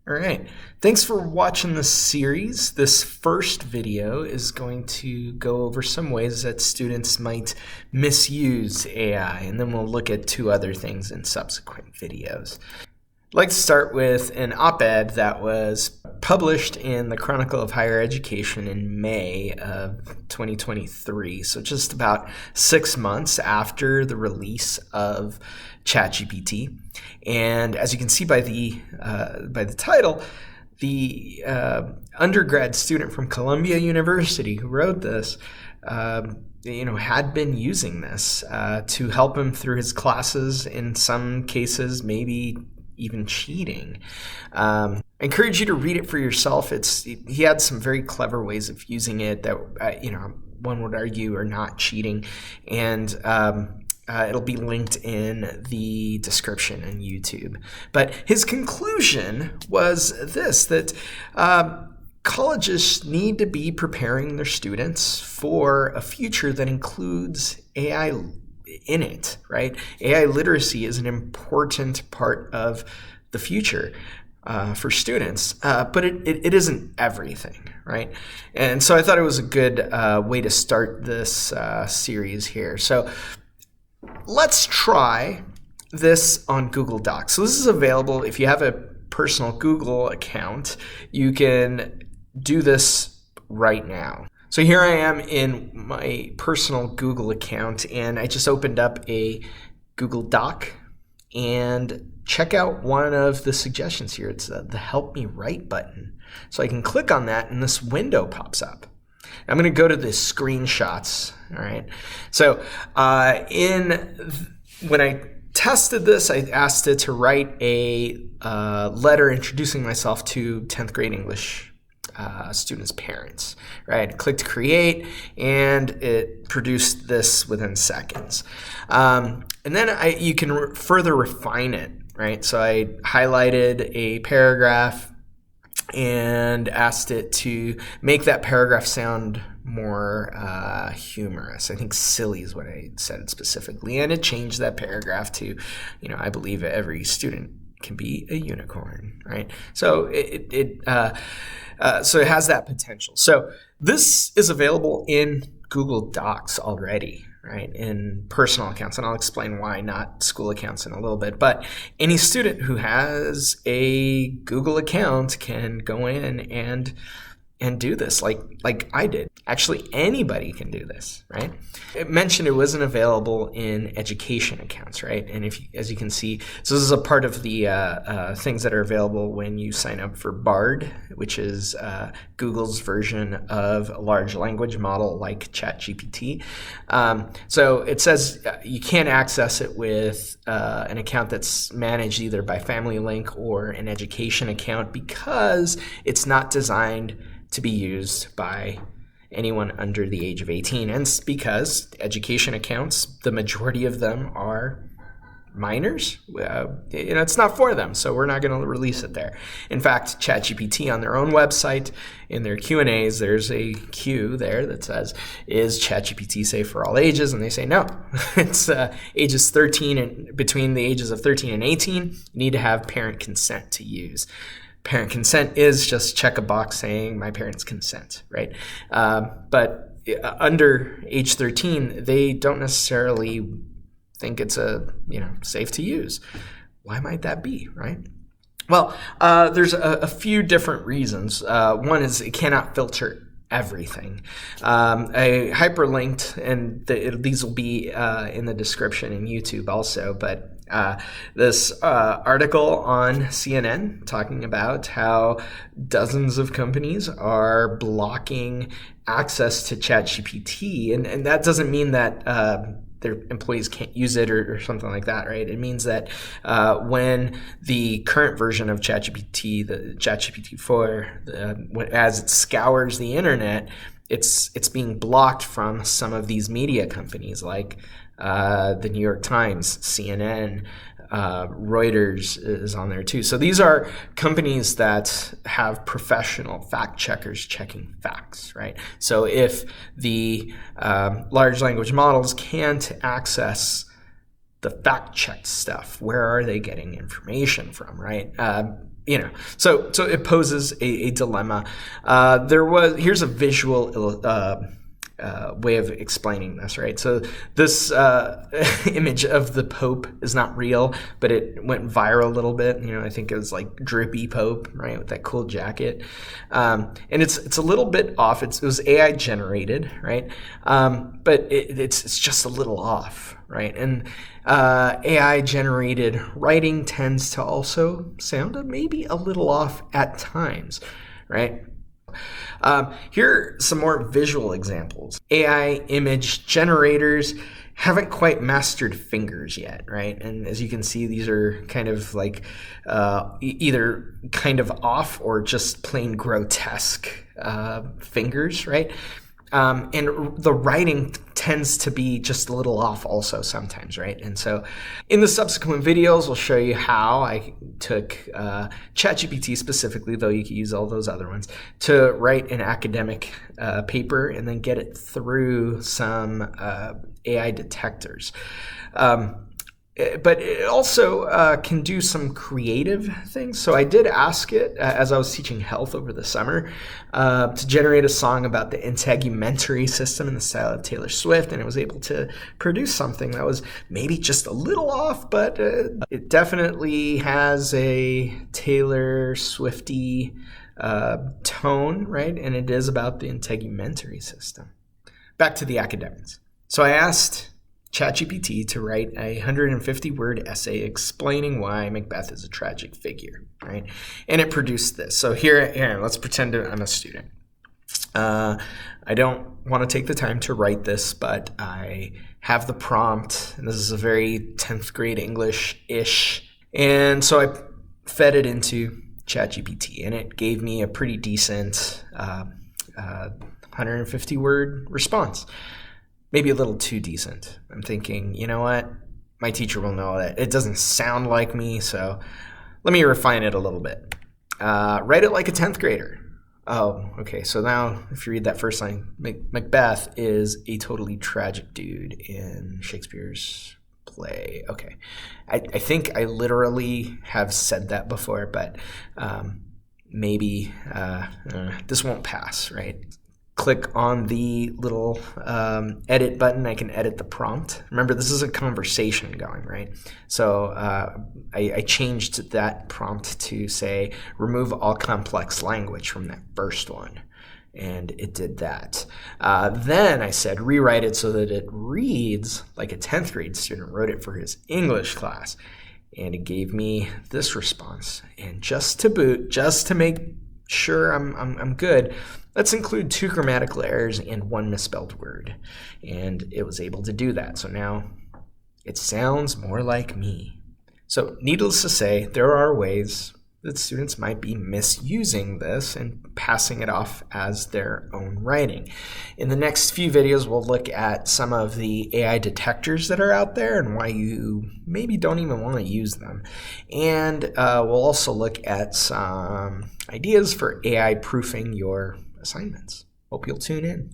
All right, thanks for watching this series. This first video is going to go over some ways that students might misuse AI, and then we'll look at two other things in subsequent videos. I'd like to start with an op-ed that was published in the Chronicle of Higher Education in May of 2023, so just about 6 months after the release of ChatGPT. And as you can see by the title, the undergrad student from Columbia University who wrote this had been using this to help him through his classes, in some cases maybe even cheating. I encourage you to read it for yourself. He had some very clever ways of using it that one would argue are not cheating, and it'll be linked in the description on YouTube. But his conclusion was this, that colleges need to be preparing their students for a future that includes AI in it, right? AI literacy is an important part of the future for students, but it isn't everything, right? And so I thought it was a good way to start this series here. So let's try this on Google Docs. So this is available if you have a personal Google account. You can do this right now. So here I am in my personal Google account, and I just opened up a Google Doc, and check out one of the suggestions here. It's the Help Me Write button. So I can click on that and this window pops up. I'm going to go to the screenshots. All right. So when I tested this, I asked it to write a letter introducing myself to 10th grade English students' parents, right? Clicked create, and it produced this within seconds. And then you can further refine it, right? So I highlighted a paragraph and asked it to make that paragraph sound more humorous. I think silly is what I said specifically, and it changed that paragraph to, I believe every student can be a unicorn, right? So so it has that potential. So this is available in Google Docs already, right, in personal accounts, and I'll explain why, not school accounts, in a little bit. But any student who has a Google account can go in and do this like I did. Actually, anybody can do this, right? It mentioned it wasn't available in education accounts, right? And as you can see, so this is a part of the things that are available when you sign up for Bard, which is Google's version of a large language model like ChatGPT. So it says you can't access it with an account that's managed either by Family Link or an education account, because it's not designed to be used by anyone under the age of 18. And it's because education accounts, the majority of them are minors. It's not for them, so we're not going to release it there. In fact, ChatGPT on their own website, in their Q&As, there's a Q there that says, is ChatGPT safe for all ages? And they say no. It's ages 13, and between the ages of 13 and 18, you need to have parent consent to use. Parent consent is just check a box saying my parents consent, right? But under age 13, they don't necessarily think it's safe to use. Why might that be, right? Well, there's a few different reasons. One is it cannot filter everything. I hyperlinked, and these will be in the description in YouTube also, but this article on CNN talking about how dozens of companies are blocking access to ChatGPT, and that doesn't mean that their employees can't use it or something like that, right? It means that when the current version of ChatGPT, the ChatGPT-4, as it scours the internet, it's being blocked from some of these media companies like the New York Times, CNN, Reuters is on there too. So these are companies that have professional fact checkers checking facts, right? So if the large language models can't access the fact checked stuff, where are they getting information from, right? So it poses a dilemma. Here's a visual way of explaining this, right? So this image of the Pope is not real, but it went viral a little bit. I think it was like Drippy Pope, right, with that cool jacket. And it's a little bit off. It was AI generated, right? But it's just a little off, right? And AI generated writing tends to also sound maybe a little off at times, right? Here are some more visual examples. AI image generators haven't quite mastered fingers yet, right? And as you can see, these are kind of like either kind of off or just plain grotesque fingers, right? And the writing tends to be just a little off also sometimes, right? And so in the subsequent videos, we'll show you how I took ChatGPT specifically, though you could use all those other ones, to write an academic paper and then get it through some AI detectors. But it also can do some creative things. So I did ask it, as I was teaching health over the summer, to generate a song about the integumentary system in the style of Taylor Swift, and it was able to produce something that was maybe just a little off, but it definitely has a Taylor Swifty tone, right? And it is about the integumentary system. Back to the academics. So I asked ChatGPT to write a 150-word essay explaining why Macbeth is a tragic figure, right? And it produced this. So here, let's pretend I'm a student. I don't want to take the time to write this, but I have the prompt, and this is a very 10th grade English-ish. And so I fed it into ChatGPT, and it gave me a pretty decent 150-word response. Maybe a little too decent. I'm thinking, you know what? My teacher will know that it doesn't sound like me, so let me refine it a little bit. Write it like a 10th grader. Oh, okay. So now if you read that first line, Macbeth is a totally tragic dude in Shakespeare's play. Okay. I think I literally have said that before, but maybe this won't pass, right? Click on the little edit button. I can edit the prompt. Remember, this is a conversation going, right? So I changed that prompt to say, remove all complex language from that first one. And it did that. Then I said, rewrite it so that it reads like a 10th grade student wrote it for his English class. And it gave me this response. And just to boot, just to make sure I'm good, let's include 2 grammatical errors and 1 misspelled word. And it was able to do that. So now it sounds more like me. So needless to say, there are ways that students might be misusing this and passing it off as their own writing. In the next few videos, we'll look at some of the AI detectors that are out there and why you maybe don't even want to use them. And we'll also look at some ideas for AI proofing your assignments. Hope you'll tune in.